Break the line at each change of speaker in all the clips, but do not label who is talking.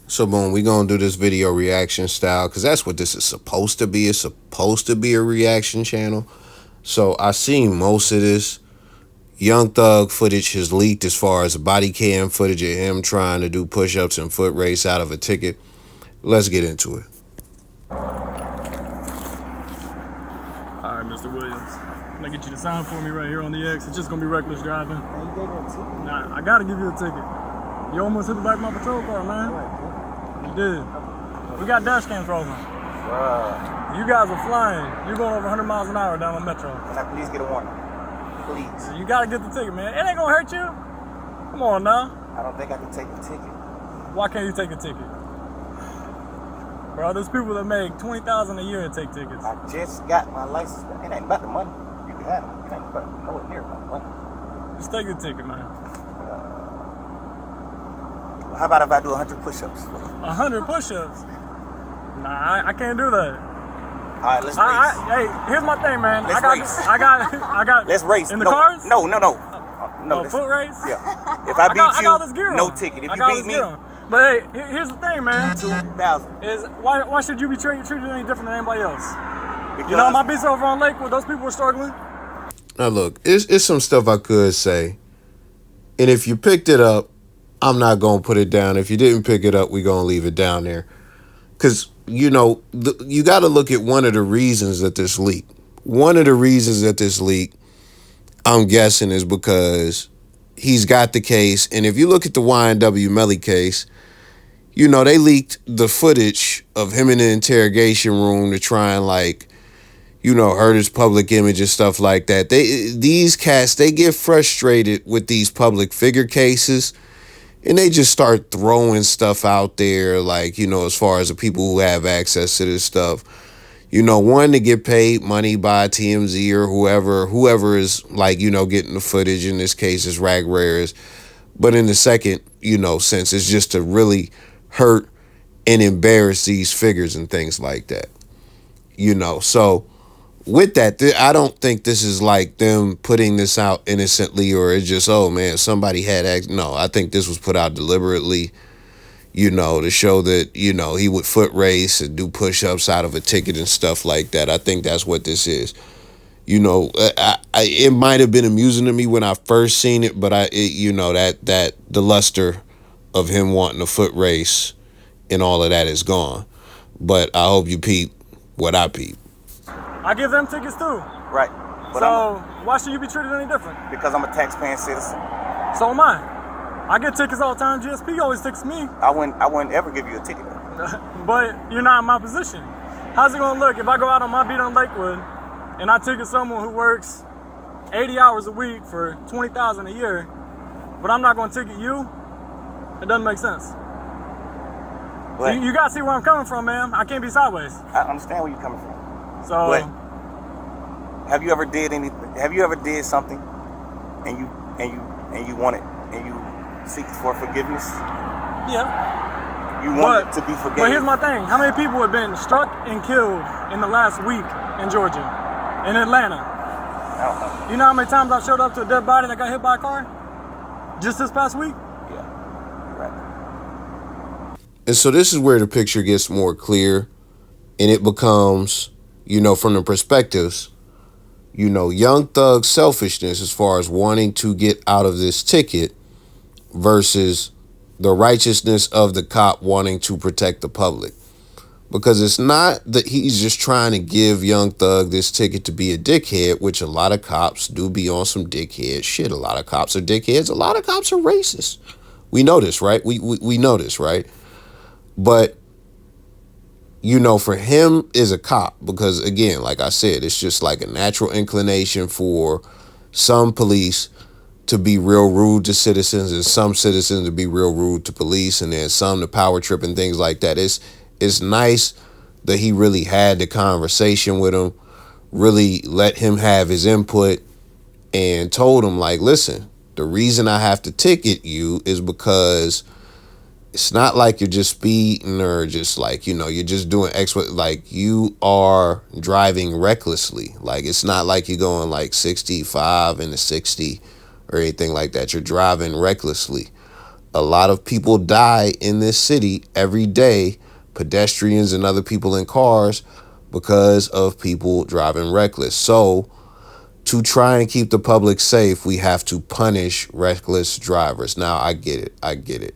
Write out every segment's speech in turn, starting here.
So boom, we gonna do this video reaction style because that's what this is supposed to be. It's supposed to be a reaction channel. So I seen most of this. Young Thug footage has leaked as far as body cam footage of him trying to do push-ups and foot race out of a ticket. Let's get into it.
All right, Mr. Williams. I'm gonna get you to sign for me right here on the X. It's just gonna be reckless driving. Nah, I gotta give you a ticket. You almost hit the back of my patrol car, man. You did. We got dash cams rolling. You guys are flying. You're going over 100 miles an hour down the metro.
Can I please get a warning? Please.
You gotta get the ticket, man. It ain't gonna hurt you. Come on now.
I don't think I can take the ticket.
Why can't you take a ticket? Bro, there's people that make $20,000 a year and take tickets.
I just got my license. It ain't about the money. You can have it. It ain't about nowhere near my money.
Just take the ticket, man.
How about if I do 100 push-ups?
100 push-ups? Nah, I can't do that.
All right, let's race.
Hey, here's my thing, man.
Let's race.
I got.
Let's race.
In the cars?
No. No,
foot race?
Yeah. If I beat
I
you,
got this gear
no
on.
ticket. If
I
you
got
beat
this
me,
gear on. But hey, here's the thing, man.
2,000.
Is why should you be treated any different than anybody else?
Because
You know, my beats over on Lakewood, those people were struggling.
Now look, it's some stuff I could say. And if you picked it up, I'm not going to put it down. If you didn't pick it up, we're going to leave it down there. Because, you know, you got to look at one of the reasons that this leaked. One of the reasons that this leaked, I'm guessing, is because he's got the case. And if you look at the YNW Melly case, you know, they leaked the footage of him in the interrogation room to try and, like, you know, hurt his public image and stuff like that. These cats, they get frustrated with these public figure cases. And they just start throwing stuff out there, like, you know, as far as the people who have access to this stuff. You know, one, to get paid money by TMZ or whoever is, like, you know, getting the footage. In this case, is Rag Rares. But in the second, you know, sense, it's just to really hurt and embarrass these figures and things like that. You know, so with that, I don't think this is like them putting this out innocently or it's just, oh man, somebody had no, I think this was put out deliberately, you know, to show that, you know, he would foot race and do push-ups out of a ticket and stuff like that. I think that's what this is. You know, it might have been amusing to me when I first seen it, but you know, that the luster of him wanting a foot race and all of that is gone. But I hope you peep what I peep.
I give them tickets too.
right. But
So why should you be treated any different?
because I'm a taxpaying citizen,
So am I. I get tickets all the time. GSP always tickets me.
I wouldn't ever give you a ticket.
But you're not in my position. How's it gonna look if I go out on my beat on Lakewood and I ticket someone who works 80 hours a week for $20,000 a year, but I'm not gonna ticket you? It doesn't make sense.
But
You gotta see where I'm coming from, man. I can't be sideways.
I understand where you're coming from.
So
But have you ever did something and you want it and you seek for forgiveness?
yeah.
You want it to be forgiven.
But here's my thing. How many people have been struck and killed in the last week in Georgia, in Atlanta?
I don't know.
You know how many times I showed up to a dead body that got hit by a car? Just this past week?
Yeah. Right.
And so this is where the picture gets more clear and it becomes, you know, from the perspectives, you know, Young Thug's selfishness as far as wanting to get out of this ticket versus the righteousness of the cop wanting to protect the public. Because it's not that he's just trying to give Young Thug this ticket to be a dickhead, which a lot of cops do be on some dickhead shit. A lot of cops are dickheads. A lot of cops are racist. We know this, right? We know this, right? But, you know, for him as a cop, because again, like I said, it's just like a natural inclination for some police to be real rude to citizens and some citizens to be real rude to police and then some to power trip and things like that. It's nice that he really had the conversation with him, really let him have his input and told him, like, listen, the reason I have to ticket you is because it's not like you're just speeding or just like, you know, you're just doing like you are driving recklessly. Like, it's not like you're going like 65 into 60 or anything like that. You're driving recklessly. A lot of people die in this city every day, pedestrians and other people in cars, because of people driving reckless. So to try and keep the public safe, we have to punish reckless drivers. Now, I get it.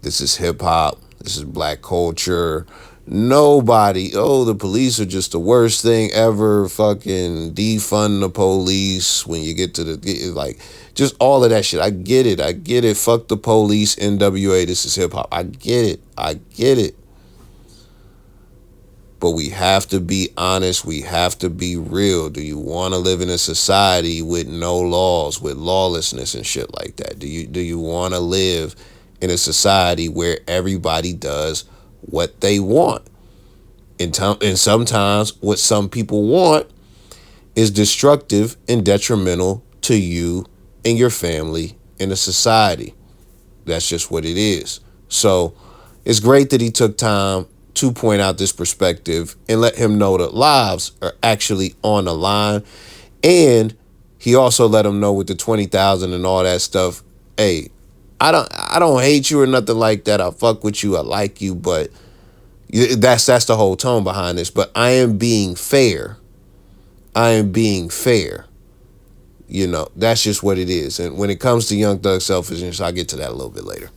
This is hip hop. This is black culture. The police are just the worst thing ever. Fucking defund the police when you get to just all of that shit. I get it. Fuck the police, NWA, this is hip hop. I get it. But we have to be honest. We have to be real. Do you want to live in a society with no laws, with lawlessness and shit like that? Do you want to live in a society where everybody does what they want? And sometimes what some people want is destructive and detrimental to you and your family in a society. That's just what it is. So it's great that he took time to point out this perspective and let him know that lives are actually on the line. And he also let him know with the 20,000 and all that stuff. Hey, I don't hate you or nothing like that. I fuck with you. I like you, but that's the whole tone behind this. But I am being fair. You know, that's just what it is. And when it comes to Young Thug selfishness, I'll get to that a little bit later.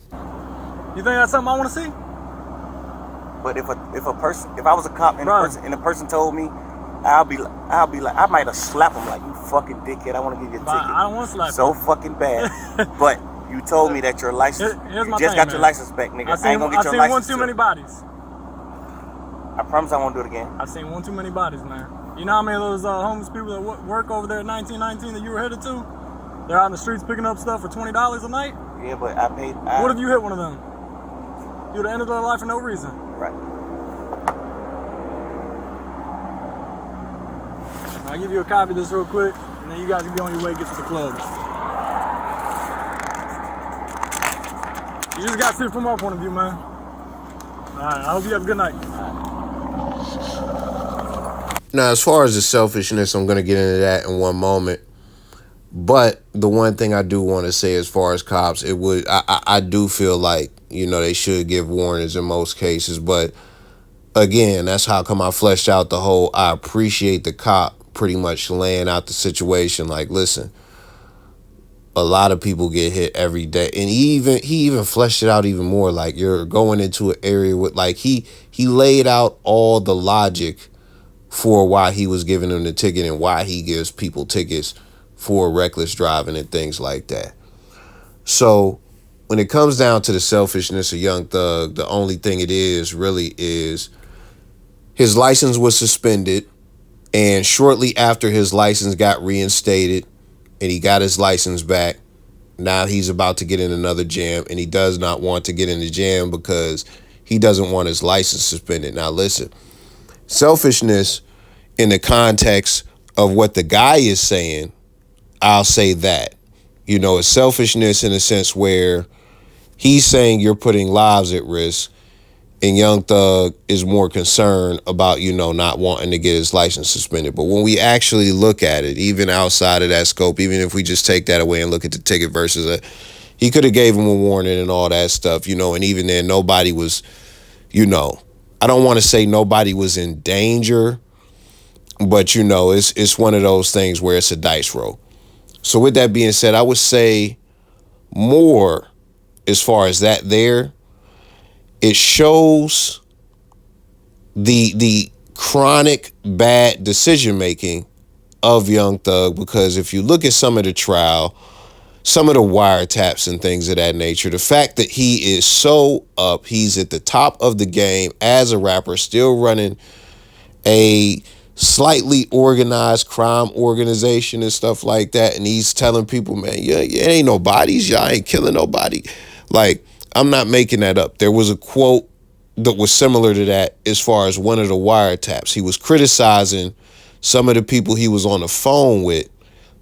You think that's something I want to see?
But if I was a cop and a person told me, I'll be like, I might have slapped him like, you fucking dickhead. I want to give you a ticket.
I don't want to slap
so fucking bad. But you told me that your license, got your license back, nigga. I ain't gonna get your license.
I've seen one too many bodies.
I promise I won't do it again.
I've seen one too many bodies, man. You know how many of those homeless people that work over there at 1919 that you were headed to? They're out in the streets picking up stuff for $20 a night?
Yeah, but I paid.
What if you hit one of them? You would have ended their life for no reason.
Right.
I'll give you a copy of this real quick, and then you guys can be on your way to get to the club. You just got to see it from our point of view, man. All right, I hope you have a good night.
Now, as far as the selfishness, I'm going to get into that in one moment. But the one thing I do want to say as far as cops, I do feel like, you know, they should give warnings in most cases. But again, that's how come I fleshed out the whole, I appreciate the cop pretty much laying out the situation. Like, listen, a lot of people get hit every day. And he even fleshed it out even more. Like, you're going into an area with, like, he laid out all the logic for why he was giving them the ticket and why he gives people tickets for reckless driving and things like that. So when it comes down to the selfishness of Young Thug, the only thing it is really is his license was suspended, and shortly after his license got reinstated and he got his license back, now he's about to get in another jam, and he does not want to get in the jam because he doesn't want his license suspended. Now listen, selfishness in the context of what the guy is saying, I'll say that. You know, it's selfishness in a sense where he's saying you're putting lives at risk, and Young Thug is more concerned about, you know, not wanting to get his license suspended. But when we actually look at it, even outside of that scope, even if we just take that away and look at the ticket versus he could have gave him a warning and all that stuff, you know, and even then nobody was, you know, I don't want to say nobody was in danger, but, you know, it's one of those things where it's a dice roll. So with that being said, I would say more as far as that there, it shows the chronic bad decision-making of Young Thug, because if you look at some of the trial, some of the wiretaps and things of that nature, the fact that he is so up, he's at the top of the game as a rapper, still running a slightly organized crime organization and stuff like that, and he's telling people, man, yeah, ain't no bodies, y'all ain't killing nobody. Like, I'm not making that up. There was a quote that was similar to that as far as one of the wiretaps. He was criticizing some of the people he was on the phone with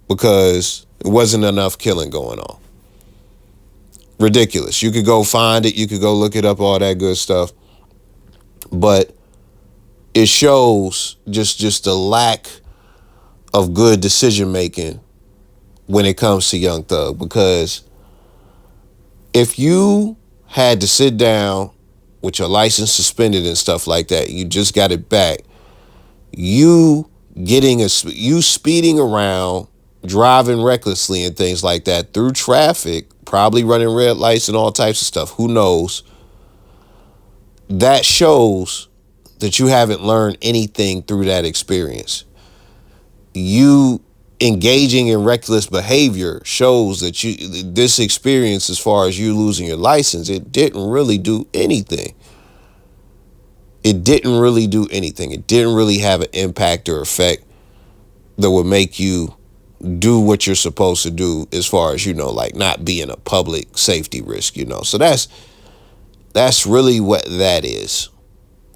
because there wasn't enough killing going on. Ridiculous. You could go find it. You could go look it up, all that good stuff. But it shows just the lack of good decision making when it comes to Young Thug, because If you had to sit down with your license suspended and stuff like that, you just got it back, you speeding around, driving recklessly and things like that through traffic, probably running red lights and all types of stuff, who knows, that shows that you haven't learned anything through that experience. You engaging in reckless behavior shows that this experience, as far as you losing your license, it didn't really do anything. It didn't really do anything. It didn't really have an impact or effect that would make you do what you're supposed to do, as far as, like not being a public safety risk, So that's really what that is.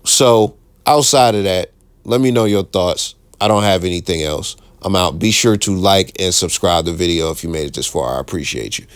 So outside of that, let me know your thoughts. I don't have anything else. I'm out. Be sure to like and subscribe the video if you made it this far. I appreciate you.